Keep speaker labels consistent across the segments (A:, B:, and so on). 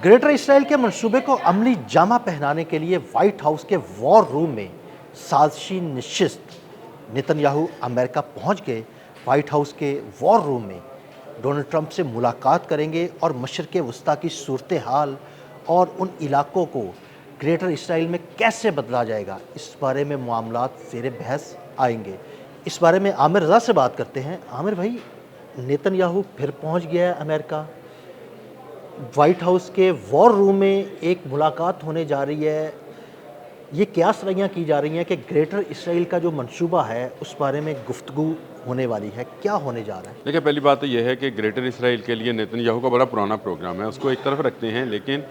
A: Greater Israel के मंसूबे को अमली जामा पहनाने के लिए व्हाइट हाउस के वॉर रूम में साजिशी नशिस्त। नेतन्याहू अमेरिका पहुंच गए। व्हाइट हाउस के वॉर रूम में डोनाल्ड ट्रंप से मुलाकात करेंगे और मशरिक़ वस्ती की सूरत हाल और उन इलाकों को ग्रेटर इसराइल में कैसे बदला जाएगा, इस बारे में मामलात ज़ेर बहस आएंगे। इस बारे में आमिर रज़ा से बात करते हैं। आमिर भाई, नेतन्याहू फिर पहुंच गया है अमेरिका। व्हाइट हाउस के वॉर रूम में एक मुलाकात होने जा रही है। ये क्या सरैयाँ की जा रही हैं कि ग्रेटर इसराइल का जो मंसूबा है उस बारे में गुफ्तगू होने वाली है। क्या होने जा रहा है?
B: देखिए, पहली बात तो यह है कि ग्रेटर इसराइल के लिए नेतन्याहू का बड़ा पुराना प्रोग्राम है, उसको एक तरफ रखते हैं, लेकिन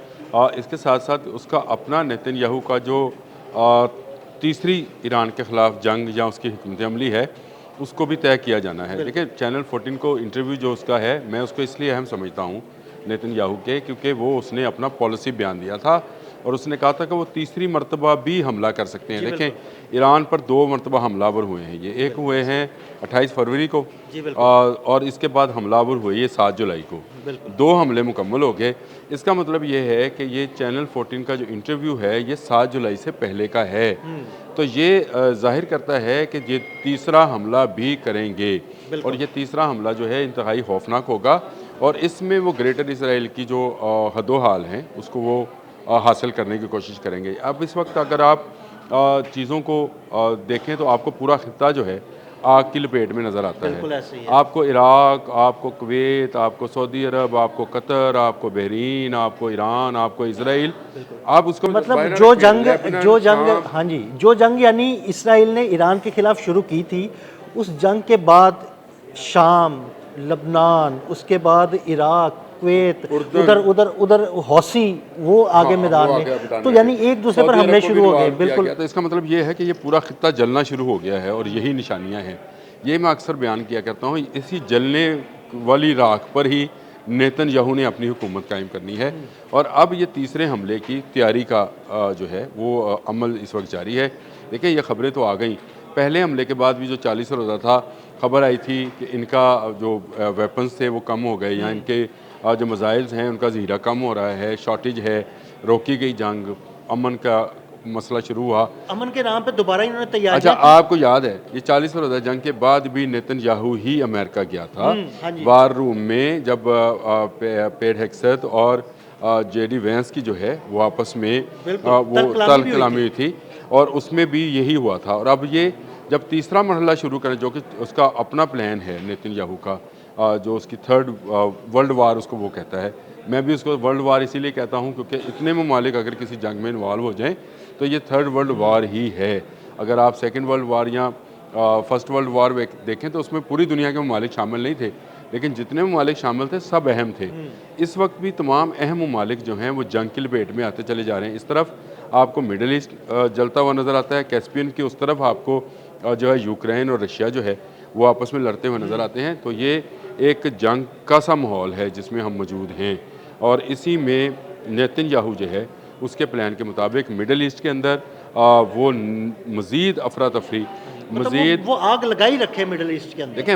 B: इसके साथ साथ उसका अपना नेतन्याहू का जो तीसरी ईरान के ख़िलाफ़ जंग या उसकी हुकूमत अमली है, उसको भी तय किया जाना है। देखिए, चैनल 14 को इंटरव्यू जो उसका है, मैं उसको इसलिए अहम समझता हूँ नेतन्याहू के, क्योंकि वो उसने अपना पॉलिसी बयान दिया था और उसने कहा था कि वो तीसरी मरतबा भी हमला कर सकते हैं। देखें, ईरान पर 2 मरतबा हमलावर हुए हैं। ये एक हुए हैं 28 फरवरी को और इसके बाद हमलावर हुए ये 7 जुलाई को। 2 हमले मुकम्मल हो गए। इसका मतलब ये है कि ये चैनल 14 का जो इंटरव्यू है ये 7 जुलाई से पहले का है। तो ये जाहिर करता है कि ये तीसरा हमला भी करेंगे और ये तीसरा हमला जो है इंतहाई खौफनाक होगा और इसमें वो ग्रेटर इसराइल की जो हदो-हाल हैं उसको वो हासिल करने की कोशिश करेंगे। अब इस वक्त अगर आप चीज़ों को देखें तो आपको पूरा खित्ता जो है आग की लपेट में नज़र आता है।
A: ऐसे ही है।
B: आपको इराक, आपको कुवैत, आपको सऊदी अरब, आपको कतर, आपको बहरीन, आपको ईरान, आपको इसराइल, आप उसको
A: मतलब जो जंग हाँ जी, जो जंग यानी इसराइल ने ईरान के खिलाफ शुरू की थी, उस जंग के बाद शाम, लबनान, उसके बाद इराक, कुवैत, उधर हौसी, वो आगे मैदान में, तो यानी एक दूसरे पर हमले शुरू हो गए। बिल्कुल।
B: तो इसका मतलब ये है कि ये पूरा खित्ता जलना शुरू हो गया है और यही निशानियां हैं। ये मैं अक्सर बयान किया करता हूँ, इसी जलने वाली राख पर ही नेतन्याहू ने अपनी हुकूमत कायम करनी है और अब ये तीसरे हमले की तैयारी का जो है वो अमल इस वक्त जारी है। देखिए, ये खबरें तो आ गई। पहले हमले के बाद भी जो 40 रोज़ा था, खबर आई थी कि इनका जो वेपन्स थे वो कम हो गए या इनके जो मिसाइल्स हैं उनका ज़हीरा कम हो रहा है, शॉर्टेज है, रोकी गई जंग, अमन का मसला शुरू हुआ।
A: अमन के नाम पे दोबारा इन्होंने तैयारी।
B: अच्छा, आपको याद है ये 40 रोज़ा जंग के बाद भी नेतन्याहू ही अमेरिका गया था वार रूम में, जब पेट हेक्सेथ और जेडी वेंस की जो है वो आपस में वो तल कलामी हुई थी और उसमें भी यही हुआ था। और अब ये जब तीसरा मरहला शुरू करें, जो कि उसका अपना प्लान है नेतन्याहू का, जो उसकी थर्ड वर्ल्ड वार उसको वो कहता है, मैं भी उसको वर्ल्ड वार इसीलिए कहता हूँ क्योंकि इतने ममालिक अगर किसी जंग में इन्वॉल्व हो जाएं तो ये थर्ड वर्ल्ड वार ही है। अगर आप सेकंड वर्ल्ड वार या फर्स्ट वर्ल्ड वार देखें तो उसमें पूरी दुनिया के ममालिक शामिल नहीं थे, लेकिन जितने ममालिक शामिल थे सब अहम थे। इस वक्त भी तमाम अहम ममालिक जो हैं वो जंग की लपेट में आते चले जा रहे हैं। इस तरफ आपको मिडल ईस्ट जलता हुआ नज़र आता है, कैस्पियन की उस तरफ आपको जो है यूक्रेन और रशिया जो है वो आपस में लड़ते हुए नज़र आते हैं। तो ये एक जंग का सा माहौल है जिसमें हम मौजूद हैं और इसी में नेतन्याहू जो है उसके प्लान के मुताबिक मिडल ईस्ट के अंदर वो मज़ीद अफरा तफरी, मज़ीद
A: वो आग लगाई रखे मिडल ईस्ट के अंदर।
B: देखें,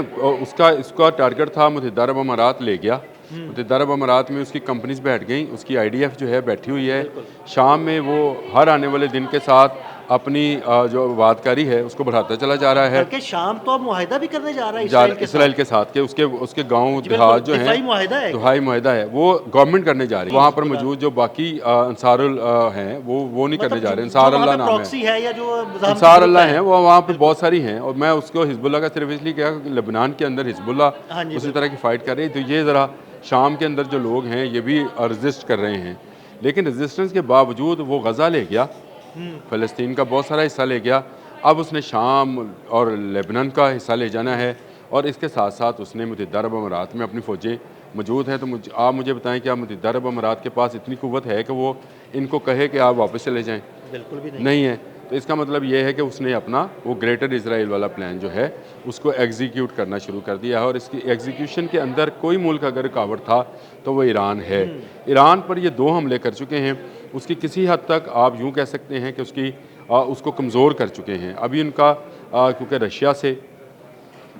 B: उसका टारगेट था मुत्तहिदा अरब अमारात ले गया। मुत्तहिदा अरब अमारात में उसकी कंपनीज बैठ गई, उसकी IDF जो है बैठी हुई है। शाम में वो हर आने वाले दिन के साथ अपनी जो वादकारी है उसको बढ़ाता चला जा रहा है।
A: कि शाम तो अब मुआहिदा भी करने जा रहा है
B: इसराइल के साथ के उसके गांव देहात जो हैं दुहाई मुआहिदा है वो गवर्नमेंट करने जा रही है। वहाँ पर मौजूद जो बाकी अंसारुल हैं वो नहीं करने जा रहे। अंसार अल्लाह नाम है, अंसार अल्लाह हैं, वो वहाँ पर बहुत सारी हैं और मैं उसको हिजबुल्लाह का सिर्फ इसलिए कहा कि लेबनान के अंदर हिजबुल्लाह उसी तरह की फ़ाइट कर रही है। तो ये ज़रा शाम के अंदर जो लोग हैं ये भी रजिस्ट कर रहे हैं, लेकिन रजिस्टेंस के बावजूद वो गज़ा ले गया, फ़लस्तीन का बहुत सारा हिस्सा ले गया। अब उसने शाम और लेबनान का हिस्सा ले जाना है और इसके साथ साथ उसने मुत्तहिदा अरब अमारात में अपनी फ़ौजें मौजूद हैं। तो आप मुझे बताएं कि मुत्तहिदा अरब अमारात के पास इतनी क़ुव्वत है कि वो इनको कहे कि आप वापस चले जाएं?
A: बिल्कुल भी
B: नहीं है। तो इसका मतलब ये है कि उसने अपना वो ग्रेटर इसराइल वाला प्लान जो है उसको एग्जीक्यूट करना शुरू कर दिया है और इसकी एग्जीक्यूशन के अंदर कोई मुल्क अगर रुकावट था तो वो ईरान है। ईरान पर ये 2 हमले कर चुके हैं, उसकी किसी हद तक आप यूँ कह सकते हैं कि उसको कमज़ोर कर चुके हैं। अभी उनका क्योंकि रशिया से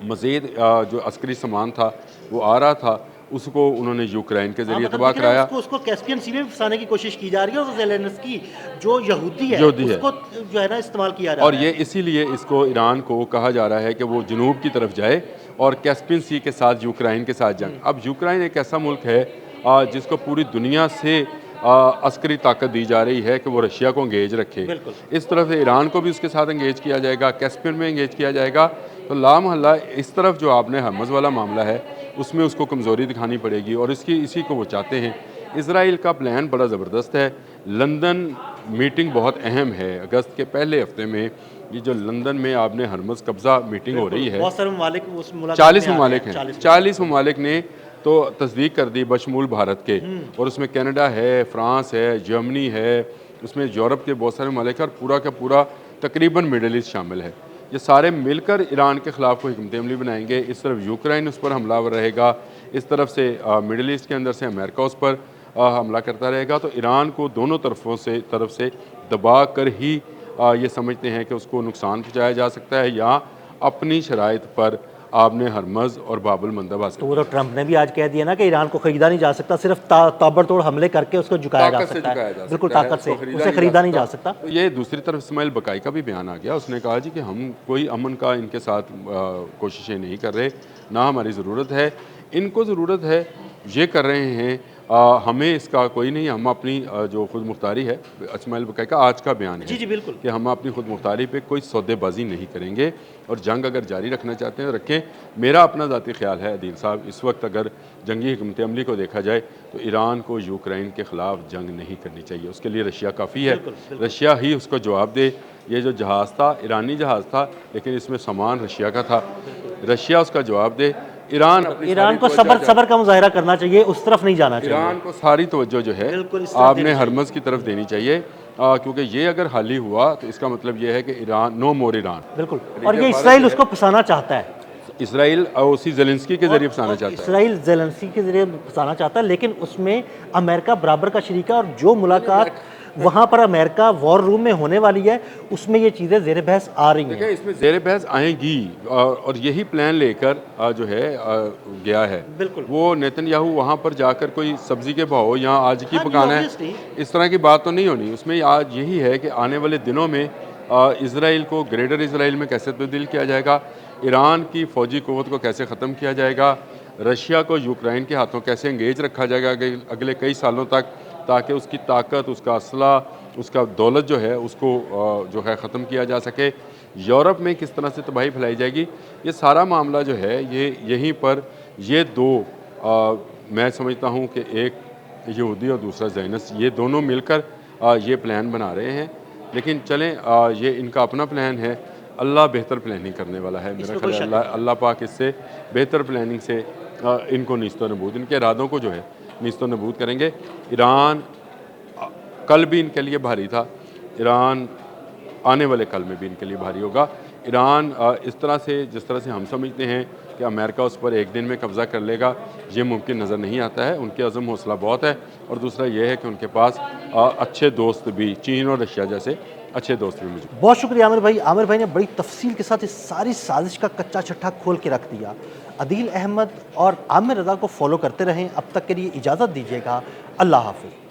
B: मज़ीद जो अस्करी सामान था वो आ रहा था उसको उन्होंने यूक्रेन के जरिए
A: मतलब
B: तबाह
A: दिख रहा है
B: कराया।
A: उसको कैस्पियन सी में भी फंसाने की कोशिश की जा रही है और ज़ेलेंस्की जो यहूदी है
B: यहूदी है।
A: उसको जो है ना इस्तेमाल किया जा
B: और
A: रहा
B: ये
A: है।
B: इसीलिए इसको ईरान को कहा जा रहा है कि वो जनूब की तरफ जाए और कैस्पियन सी के साथ यूक्रेन के साथ जंग। अब यूक्रेन एक ऐसा मुल्क है जिसको पूरी दुनिया से अस्करी ताकत दी जा रही है कि वो रशिया को एंगेज रखे।
A: बिल्कुल।
B: इस तरफ से ईरान को भी उसके साथ एंगेज किया जाएगा, कैस्पियन में एंगेज किया जाएगा। तो लामहल्ला इस तरफ जो आपने हरमज़ वाला मामला है उसमें उसको कमज़ोरी दिखानी पड़ेगी और इसी को वो चाहते हैं। इसराइल का प्लान बड़ा ज़बरदस्त है। लंदन मीटिंग बहुत अहम है। अगस्त के पहले हफ्ते में ये जो लंदन में आपने हरमज़ कब्ज़ा मीटिंग हो रही है,
A: बहुत सारे ममालिक उस मुलाकात
B: 40
A: में आ रहे
B: ममालिक
A: हैं,
B: हैं। 40 ममालिक ने तो तस्दीक कर दी बशमूल भारत के, और उसमें कनाडा है, फ्रांस है, जर्मनी है, उसमें यूरोप के बहुत सारे ममालिक और पूरा का पूरा तकरीबन मिडल ईस्ट शामिल है। ये सारे मिलकर ईरान के ख़िलाफ़ कोई हिकमत अमली बनाएंगे। इस तरफ यूक्रेन उस पर हमलावर रहेगा, इस तरफ से मिडल ईस्ट के अंदर से अमेरिका उस पर हमला करता रहेगा। तो ईरान को दोनों तरफ से दबा कर ही ये समझते हैं कि उसको नुकसान पहुँचाया जा सकता है या अपनी शराइत पर आपने हरमज़ और बाबुल मंदब हासिल।
A: तो वो तो ट्रंप ने भी आज कह दिया ना कि ईरान को खरीदा नहीं जा सकता, सिर्फ ताबड़तोड़ हमले करके उसको झुकाया जा सकता है। बिल्कुल ताकत से उसे खरीदा नहीं जा सकता।
B: तो ये दूसरी तरफ इस्माइल बकाई का भी बयान आ गया। उसने कहा जी कि हम कोई अमन का इनके साथ कोशिशें नहीं कर रहे, ना हमारी ज़रूरत है, इनको ज़रूरत है, ये कर रहे हैं, हमें इसका कोई नहीं। हम अपनी जो खुद मुख्तारी है, इस्माइल बकाई का आज का बयान है
A: जी बिल्कुल
B: कि हम अपनी खुद मुख्तारी पे कोई सौदेबाजी नहीं करेंगे और जंग अगर जारी रखना चाहते हैं तो रखें। मेरा अपना ज़ाती ख्याल है अदील साहब, इस वक्त अगर जंगी हिकमत अमली को देखा जाए तो ईरान को यूक्रेन के ख़िलाफ़ जंग नहीं करनी चाहिए। उसके लिए रशिया काफ़ी है, रशिया ही उसको जवाब दे। ये जो जहाज़ था ईरानी जहाज़ था, लेकिन इसमें सामान रशिया का था, रशिया उसका जवाब दे। ईरान
A: को सब्र का मुजाहिरा करना चाहिए, उस तरफ नहीं जाना चाहिए।
B: ईरान को सारी तवज्जो जो है आपने हरमज़ की तरफ देनी चाहिए, क्योंकि ये अगर हाल ही हुआ तो इसका मतलब ये है कि ईरान नो मोर ईरान।
A: बिल्कुल, और ये इसराइल उसको फंसाना चाहता है।
B: इसराइल उसी ज़ेलेंस्की के जरिए फंसाना चाहता है।
A: इसराइल ज़ेलेंस्की के जरिए फंसाना चाहता है, लेकिन उसमें अमेरिका बराबर का शरीक है। और जो मुलाकात वहाँ पर अमेरिका वॉर रूम में होने वाली है उसमें ये चीज़ें ज़ेर बहस आ रही हैं।
B: इसमें ज़ेर बहस आएंगी और यही प्लान लेकर जो है गया है। बिल्कुल, वो नेतन्याहू वहाँ पर जाकर कोई सब्ज़ी के भाव या आज की पकाना है, इस तरह की बात तो नहीं होनी। उसमें आज यही है कि आने वाले दिनों में इसराइल को ग्रेटर इसराइल में कैसे तब्दील किया जाएगा, ईरान की फ़ौजी क़ुव्वत को कैसे ख़त्म किया जाएगा, रशिया को यूक्रेन के हाथों कैसे एंगेज रखा जाएगा अगले कई सालों तक, ताकि उसकी ताकत, उसका असला, उसका दौलत जो है उसको जो है ख़त्म किया जा सके। यूरोप में किस तरह से तबाही फैलाई जाएगी, ये सारा मामला जो है ये यहीं पर ये दो मैं समझता हूँ कि एक यहूदी और दूसरा ज़ायनिस्ट, ये दोनों मिलकर ये प्लान बना रहे हैं। लेकिन चलें, ये इनका अपना प्लान है, अल्लाह बेहतर प्लानिंग करने वाला है। मेरा ख्याल अल्लाह पाक इससे बेहतर प्लानिंग से इनको नीस्तो नबूद, इनके इरादों को जो है नीस्तो नबूद करेंगे। ईरान कल भी इनके लिए भारी था, ईरान आने वाले कल में भी इनके लिए भारी होगा। ईरान इस तरह से, जिस तरह से हम समझते हैं कि अमेरिका उस पर एक दिन में कब्ज़ा कर लेगा, ये मुमकिन नज़र नहीं आता है। उनके अज़म हौसला बहुत है, और दूसरा ये है कि उनके पास अच्छे दोस्त भी, चीन और रशिया जैसे अच्छे दोस्त भी मौजूद।
A: बहुत शुक्रिया आमिर भाई। आमिर भाई ने बड़ी तफसील के साथ इस सारी साजिश का कच्चा छट्टा खोल के रख दिया। अदील अहमद और आमिर रज़ा को फॉलो करते रहें। अब तक के लिए इजाज़त दीजिएगा। अल्लाह हाफ़िज़।